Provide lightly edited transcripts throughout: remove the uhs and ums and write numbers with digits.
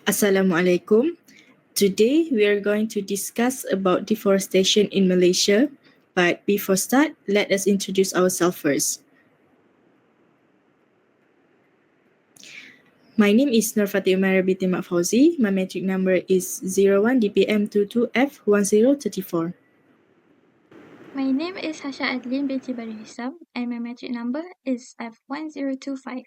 Assalamualaikum. Today we are going to discuss about deforestation in Malaysia. But before start, let us introduce ourselves first. My name is Nurfati Umar binti Mak Fauzi. My metric number is 01 DPM22F1034. My name is Hasha Adlin binti Bari Hisam and my metric number is F1025.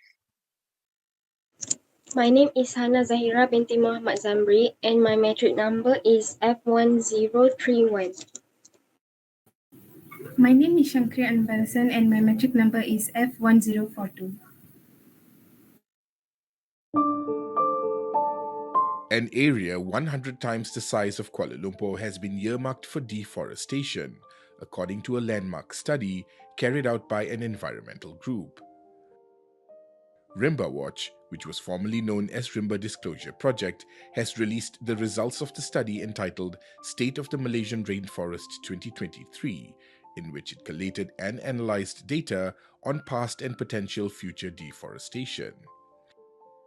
My name is Hana Zahira binti Muhammad Zamri and my metric number is F1031. My name is Shankri Anbarasan and my metric number is F1042. An area 100 times the size of Kuala Lumpur has been earmarked for deforestation, according to a landmark study carried out by an environmental group. Rimba Watch, which was formerly known as Rimba Disclosure Project, has released the results of the study entitled State of the Malaysian Rainforest 2023, in which it collated and analyzed data on past and potential future deforestation.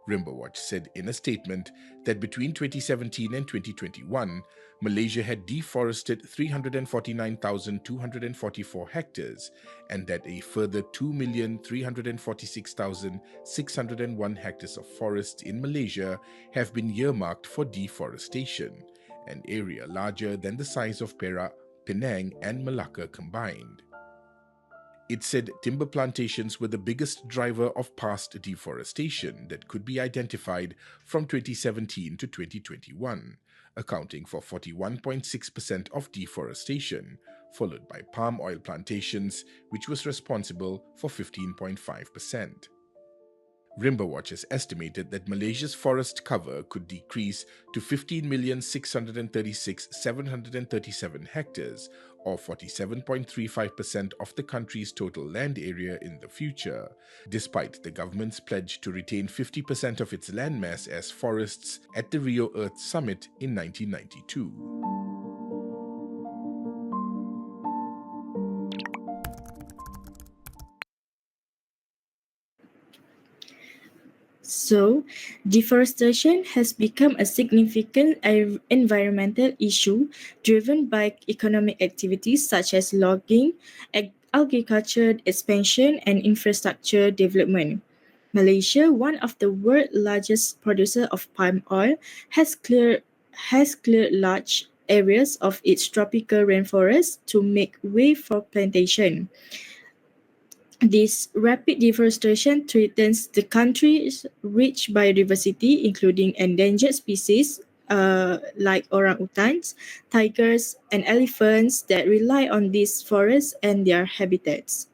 Rimba Watch said in a statement that between 2017 and 2021, Malaysia had deforested 349,244 hectares and that a further 2,346,601 hectares of forests in Malaysia have been earmarked for deforestation, an area larger than the size of Perak, Penang, and Malacca combined. It said timber plantations were the biggest driver of past deforestation that could be identified from 2017 to 2021, accounting for 41.6% of deforestation, followed by palm oil plantations, which was responsible for 15.5%. Rimba Watch has estimated that Malaysia's forest cover could decrease to 15,636,737 hectares, or 47.35% of the country's total land area in the future, despite the government's pledge to retain 50% of its landmass as forests at the Rio Earth Summit in 1992. So, deforestation has become a significant environmental issue driven by economic activities such as logging, agriculture expansion, and infrastructure development. Malaysia, one of the world's largest producers of palm oil, has cleared large areas of its tropical rainforest to make way for plantation. This rapid deforestation threatens the country's rich biodiversity, including endangered species like orangutans, tigers, and elephants that rely on these forests and their habitats.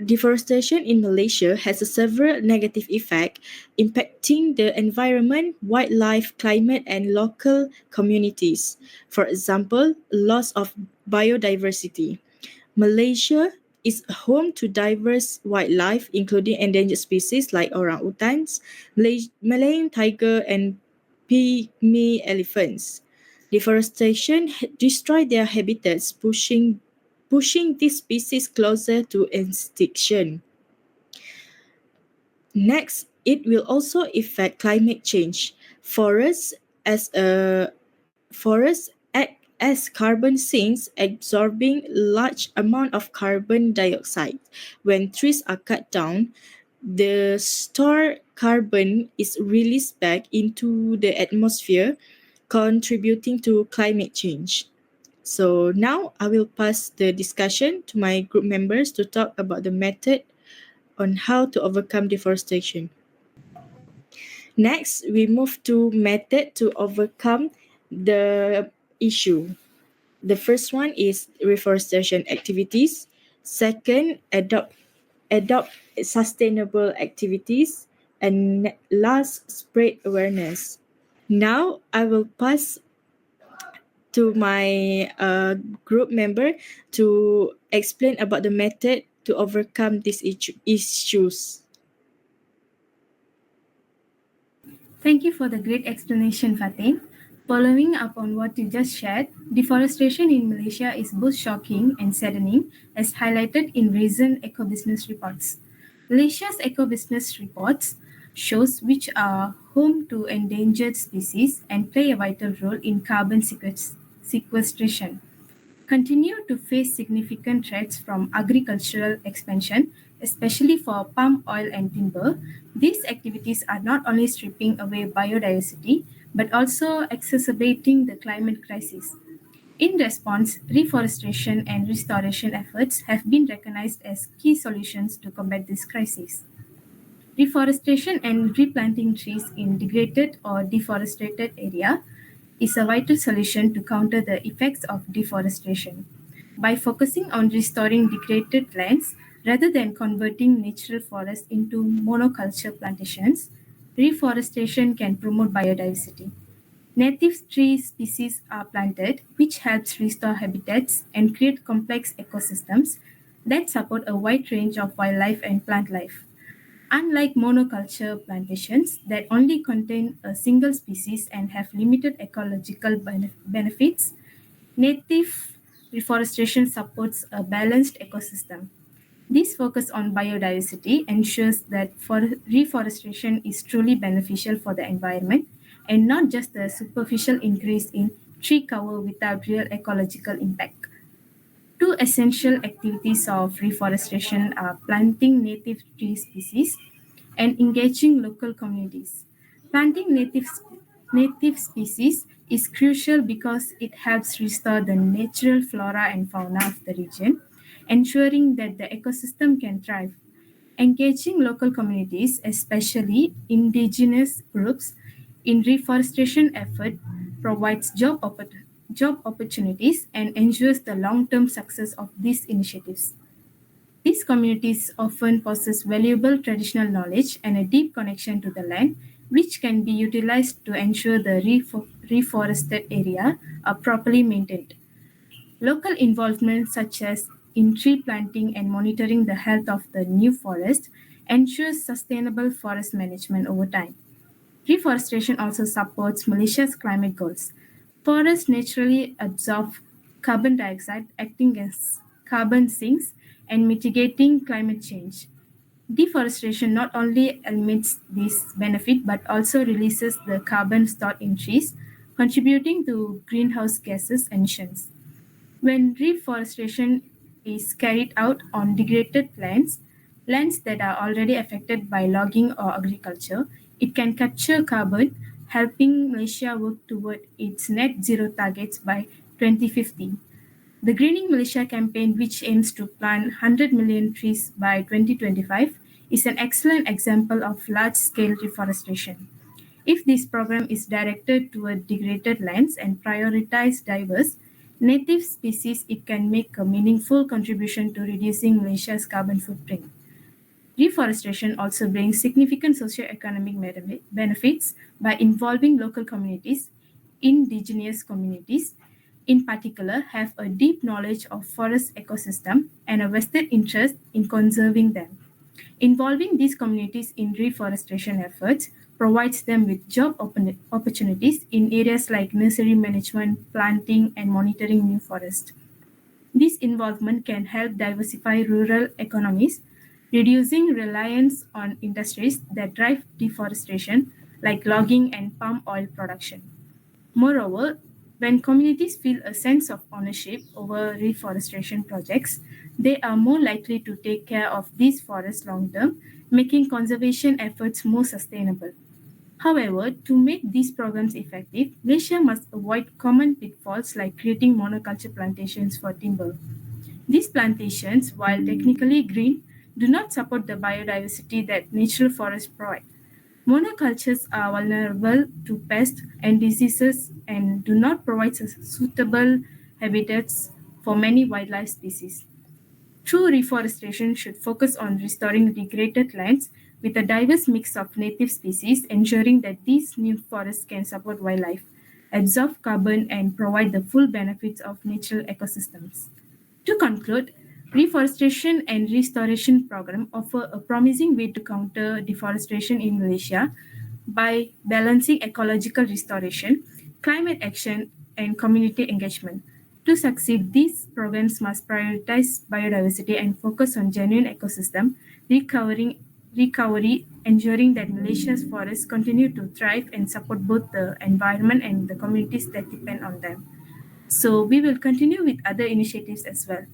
Deforestation in Malaysia has several negative effects impacting the environment, wildlife, climate, and local communities. For example, loss of biodiversity. Malaysia is home to diverse wildlife, including endangered species like orangutans, Malayan tiger, and pygmy elephants. Deforestation destroys their habitats, pushing these species closer to extinction. Next, it will also affect climate change. Forests act as carbon sinks, absorbing large amount of carbon dioxide. When trees are cut down, the stored carbon is released back into the atmosphere, contributing to climate change. So now I will pass the discussion to my group members to talk about the method on how to overcome deforestation. Next, we move to method to overcome the issue. The first one is reforestation activities. Second, adopt sustainable activities. And last, spread awareness. Now, I will pass to my group member to explain about the method to overcome these issues. Thank you for the great explanation, Fatin. Following up on what you just shared, deforestation in Malaysia is both shocking and saddening, as highlighted in recent eco-business reports. Malaysia's eco-business reports shows which are home to endangered species and play a vital role in carbon sequestration, continue to face significant threats from agricultural expansion, especially for palm oil and timber. These activities are not only stripping away biodiversity but also exacerbating the climate crisis. In response, reforestation and restoration efforts have been recognized as key solutions to combat this crisis. Reforestation and replanting trees in degraded or deforested area is a vital solution to counter the effects of deforestation. By focusing on restoring degraded lands rather than converting natural forests into monoculture plantations, reforestation can promote biodiversity. Native tree species are planted, which helps restore habitats and create complex ecosystems that support a wide range of wildlife and plant life. Unlike monoculture plantations that only contain a single species and have limited ecological benefits, native reforestation supports a balanced ecosystem. This focus on biodiversity ensures that reforestation is truly beneficial for the environment and not just a superficial increase in tree cover without real ecological impact. Two essential activities of reforestation are planting native tree species and engaging local communities. Planting native species is crucial because it helps restore the natural flora and fauna of the region, ensuring that the ecosystem can thrive. Engaging local communities, especially indigenous groups, in reforestation effort provides job opportunities and ensures the long-term success of these initiatives. These communities often possess valuable traditional knowledge and a deep connection to the land, which can be utilized to ensure the reforested area are properly maintained. Local involvement, such as in tree planting and monitoring the health of the new forest, ensures sustainable forest management over time. Reforestation also supports Malaysia's climate goals. Forests naturally absorb carbon dioxide, acting as carbon sinks and mitigating climate change. Deforestation not only eliminates this benefit but also releases the carbon stored in trees, contributing to greenhouse gases emissions. When reforestation is carried out on degraded lands that are already affected by logging or agriculture, it can capture carbon, helping Malaysia work toward its net zero targets by 2050. The Greening Malaysia campaign, which aims to plant 100 million trees by 2025, is an excellent example of large scale reforestation. If this program is directed toward degraded lands and prioritize diverse native species, it can make a meaningful contribution to reducing Malaysia's carbon footprint. Reforestation also brings significant socio-economic benefits by involving local communities. Indigenous communities, in particular, have a deep knowledge of forest ecosystem and a vested interest in conserving them. Involving these communities in reforestation efforts provides them with job opportunities in areas like nursery management, planting, and monitoring new forests. This involvement can help diversify rural economies, reducing reliance on industries that drive deforestation, like logging and palm oil production. Moreover, when communities feel a sense of ownership over reforestation projects, they are more likely to take care of these forests long term, making conservation efforts more sustainable. However, to make these programs effective, Malaysia must avoid common pitfalls like creating monoculture plantations for timber. These plantations, while technically green, do not support the biodiversity that natural forests provide. Monocultures are vulnerable to pests and diseases and do not provide suitable habitats for many wildlife species. True reforestation should focus on restoring degraded lands with a diverse mix of native species, ensuring that these new forests can support wildlife, absorb carbon, and provide the full benefits of natural ecosystems. To conclude, reforestation and restoration program offer a promising way to counter deforestation in Malaysia by balancing ecological restoration, climate action, and community engagement. To succeed, these programs must prioritize biodiversity and focus on genuine ecosystem recovering, recovery ensuring that Malaysia's forests continue to thrive and support both the environment and the communities that depend on them. So we will continue with other initiatives as well.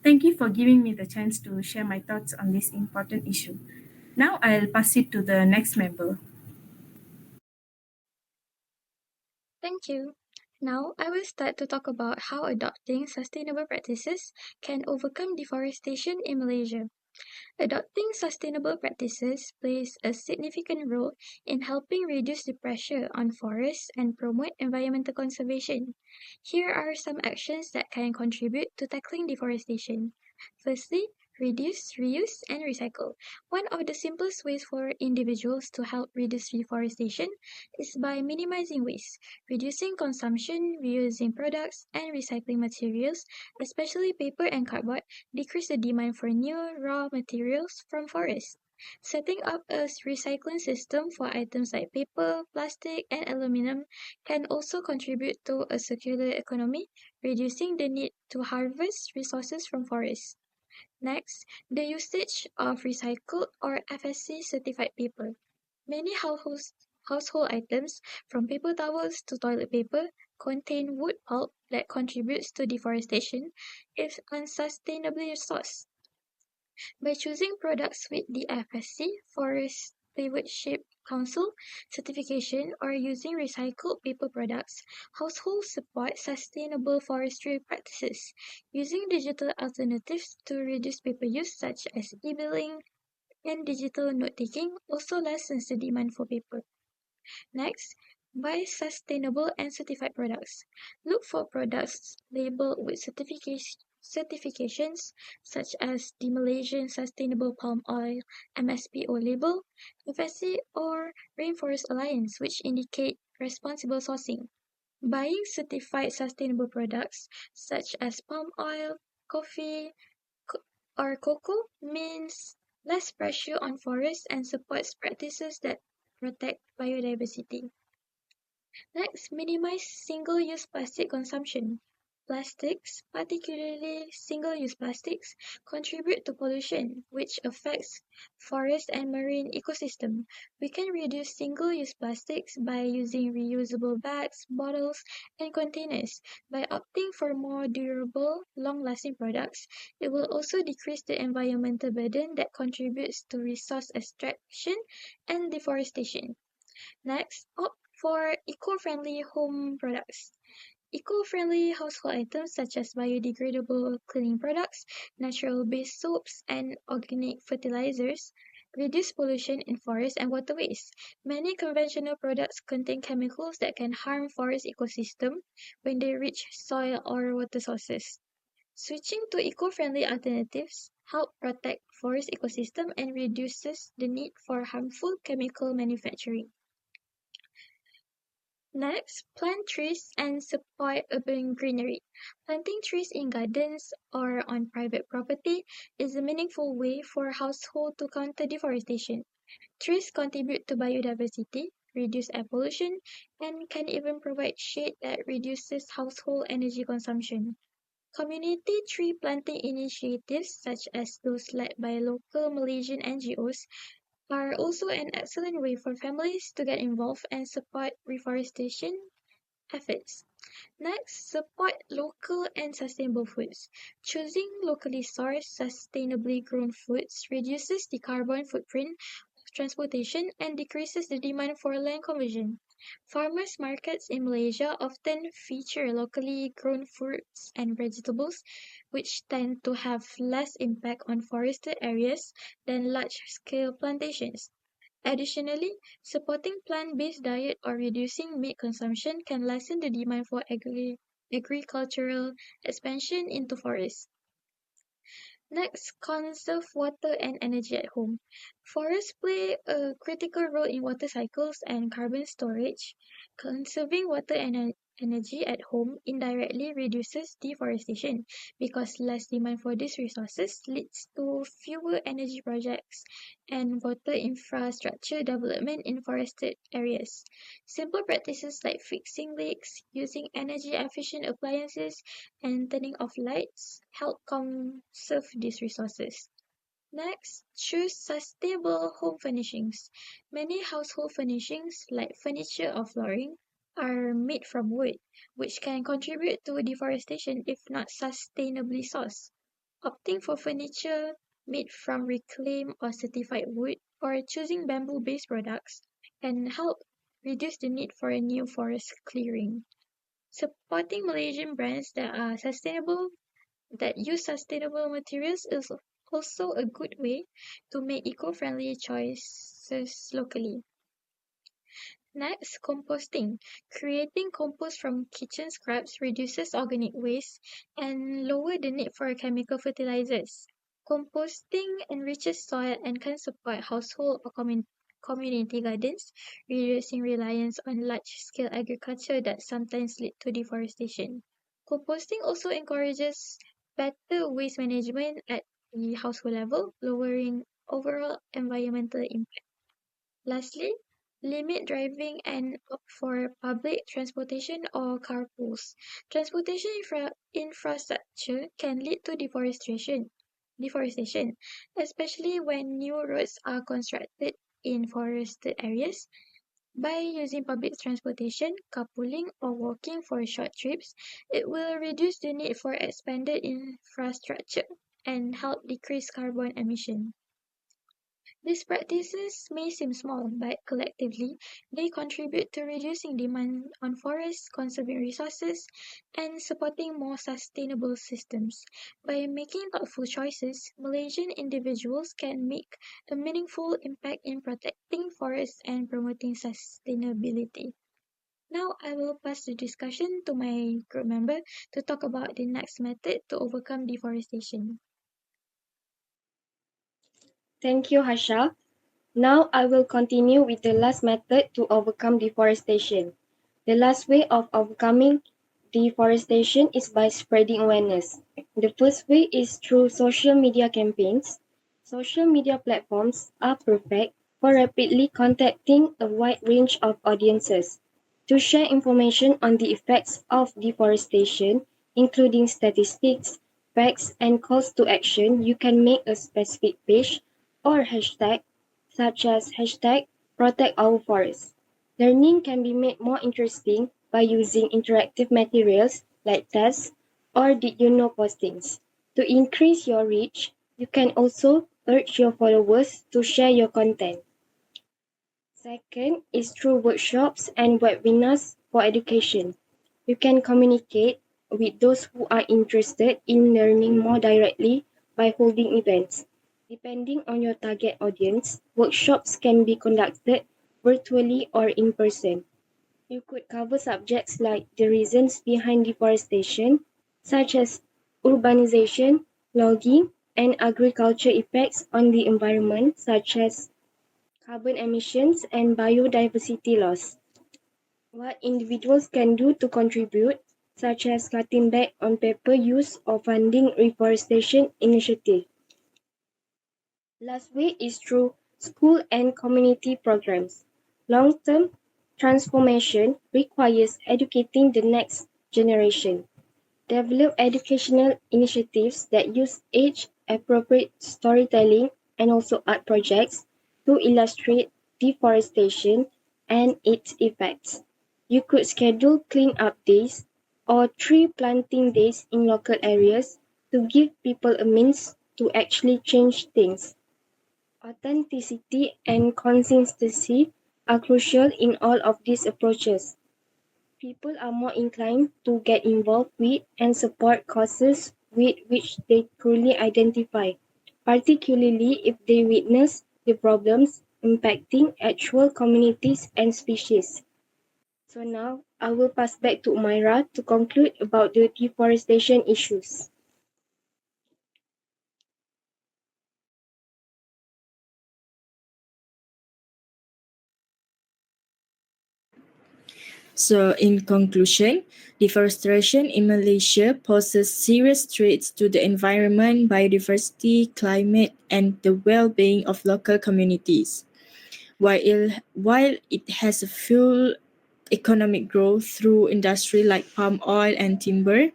Thank you for giving me the chance to share my thoughts on this important issue. Now I'll pass it to the next member. Thank you. Now, I will start to talk about how adopting sustainable practices can overcome deforestation in Malaysia. Adopting sustainable practices plays a significant role in helping reduce the pressure on forests and promote environmental conservation. Here are some actions that can contribute to tackling deforestation. Firstly, reduce, reuse, and recycle. One of the simplest ways for individuals to help reduce deforestation is by minimizing waste, reducing consumption, reusing products, and recycling materials, especially paper and cardboard, decrease the demand for new raw materials from forests. Setting up a recycling system for items like paper, plastic, and aluminum can also contribute to a circular economy, reducing the need to harvest resources from forests. Next, the usage of recycled or FSC certified paper. Many household items, from paper towels to toilet paper, contain wood pulp that contributes to deforestation if unsustainably sourced. By choosing products with the FSC, Forest Stewardship Council certification, or using recycled paper products, households support sustainable forestry practices. Using digital alternatives to reduce paper use, such as e-billing and digital note-taking, also lessens the demand for paper. Next, buy sustainable and certified products. Look for products labeled with certifications such as the Malaysian Sustainable Palm Oil MSPO label, FSC, or Rainforest Alliance, which indicate responsible sourcing. Buying certified sustainable products such as palm oil, coffee, or cocoa means less pressure on forests and supports practices that protect biodiversity. Next, minimize single-use plastic consumption. Plastics, particularly single-use plastics, contribute to pollution, which affects forest and marine ecosystem. We can reduce single-use plastics by using reusable bags, bottles, and containers. By opting for more durable, long-lasting products, it will also decrease the environmental burden that contributes to resource extraction and deforestation. Next, opt for eco-friendly home products. Eco-friendly household items such as biodegradable cleaning products, natural-based soaps, and organic fertilizers reduce pollution in forests and waterways. Many conventional products contain chemicals that can harm forest ecosystem when they reach soil or water sources. Switching to eco-friendly alternatives help protect forest ecosystem and reduces the need for harmful chemical manufacturing. Next, plant trees and support urban greenery. Planting trees in gardens or on private property is a meaningful way for households to counter deforestation. Trees contribute to biodiversity, reduce air pollution, and can even provide shade that reduces household energy consumption. Community tree planting initiatives, such as those led by local Malaysian NGOs, are also an excellent way for families to get involved and support reforestation efforts. Next, support local and sustainable foods. Choosing locally sourced, sustainably grown foods reduces the carbon footprint of transportation and decreases the demand for land conversion. Farmers markets in Malaysia often feature locally grown fruits and vegetables, which tend to have less impact on forested areas than large-scale plantations. Additionally, supporting plant-based diet or reducing meat consumption can lessen the demand for agricultural expansion into forests. Next, conserve water and energy at home. Forests play a critical role in water cycles and carbon storage. Conserving water and energy at home indirectly reduces deforestation because less demand for these resources leads to fewer energy projects and water infrastructure development in forested areas. Simple practices like fixing leaks, using energy efficient appliances, and turning off lights help conserve these resources. Next, choose sustainable home furnishings. Many household furnishings, like furniture or flooring, are made from wood, which can contribute to deforestation if not sustainably sourced. Opting for furniture made from reclaimed or certified wood or choosing bamboo-based products can help reduce the need for a new forest clearing. Supporting Malaysian brands that use sustainable materials is also a good way to make eco-friendly choices locally. Next, composting. Creating compost from kitchen scraps reduces organic waste and lower the need for chemical fertilizers. Composting enriches soil and can support household or community gardens, reducing reliance on large-scale agriculture that sometimes lead to deforestation. Composting also encourages better waste management at the household level, lowering overall environmental impact. Lastly, limit driving and opt for public transportation or carpools. Transportation infrastructure can lead to deforestation, especially when new roads are constructed in forested areas. By using public transportation, carpooling, or walking for short trips, it will reduce the need for expanded infrastructure and help decrease carbon emission. These practices may seem small, but collectively, they contribute to reducing demand on forests, conserving resources, and supporting more sustainable systems. By making thoughtful choices, Malaysian individuals can make a meaningful impact in protecting forests and promoting sustainability. Now, I will pass the discussion to my group member to talk about the next method to overcome deforestation. Thank you, Hasha. Now I will continue with the last method to overcome deforestation. The last way of overcoming deforestation is by spreading awareness. The first way is through social media campaigns. Social media platforms are perfect for rapidly contacting a wide range of audiences to share information on the effects of deforestation, including statistics, facts, and calls to action. You can make a specific page or hashtag such as hashtag protect our forests. Learning can be made more interesting by using interactive materials like tests or did you know postings. To increase your reach, you can also urge your followers to share your content. Second is through workshops and webinars for education. You can communicate with those who are interested in learning more directly by holding events. Depending on your target audience, workshops can be conducted virtually or in person. You could cover subjects like the reasons behind deforestation, such as urbanization, logging, and agriculture effects on the environment, such as carbon emissions and biodiversity loss. What individuals can do to contribute, such as cutting back on paper use or funding reforestation initiatives. Last way is through school and community programs. Long-term transformation requires educating the next generation. Develop educational initiatives that use age-appropriate storytelling and also art projects to illustrate deforestation and its effects. You could schedule clean-up days or tree planting days in local areas to give people a means to actually change things. Authenticity and consistency are crucial in all of these approaches. People are more inclined to get involved with and support causes with which they truly identify, particularly if they witness the problems impacting actual communities and species. So now I will pass back to Umaira to conclude about the deforestation issues. So, in conclusion, deforestation in Malaysia poses serious threats to the environment, biodiversity, climate, and the well being of local communities. While it has fueled economic growth through industry like palm oil and timber,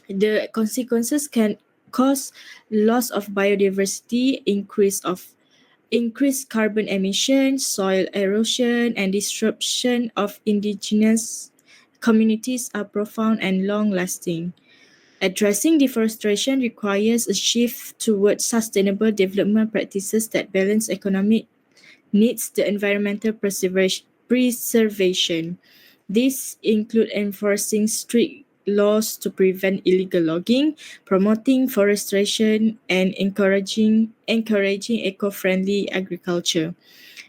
the consequences can cause loss of biodiversity, increased carbon emissions, soil erosion, and disruption of indigenous communities are profound and long-lasting. Addressing deforestation requires a shift towards sustainable development practices that balance economic needs the environmental preservation. These include enforcing strict laws to prevent illegal logging, promoting forestation, and encouraging eco-friendly agriculture.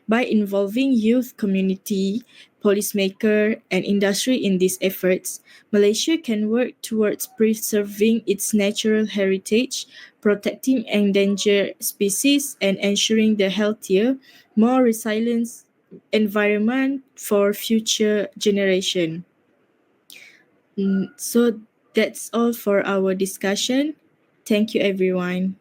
By involving youth, community, policymaker, and industry in these efforts, Malaysia can work towards preserving its natural heritage, protecting endangered species, and ensuring the healthier, more resilient environment for future generation. So that's all for our discussion. Thank you, everyone.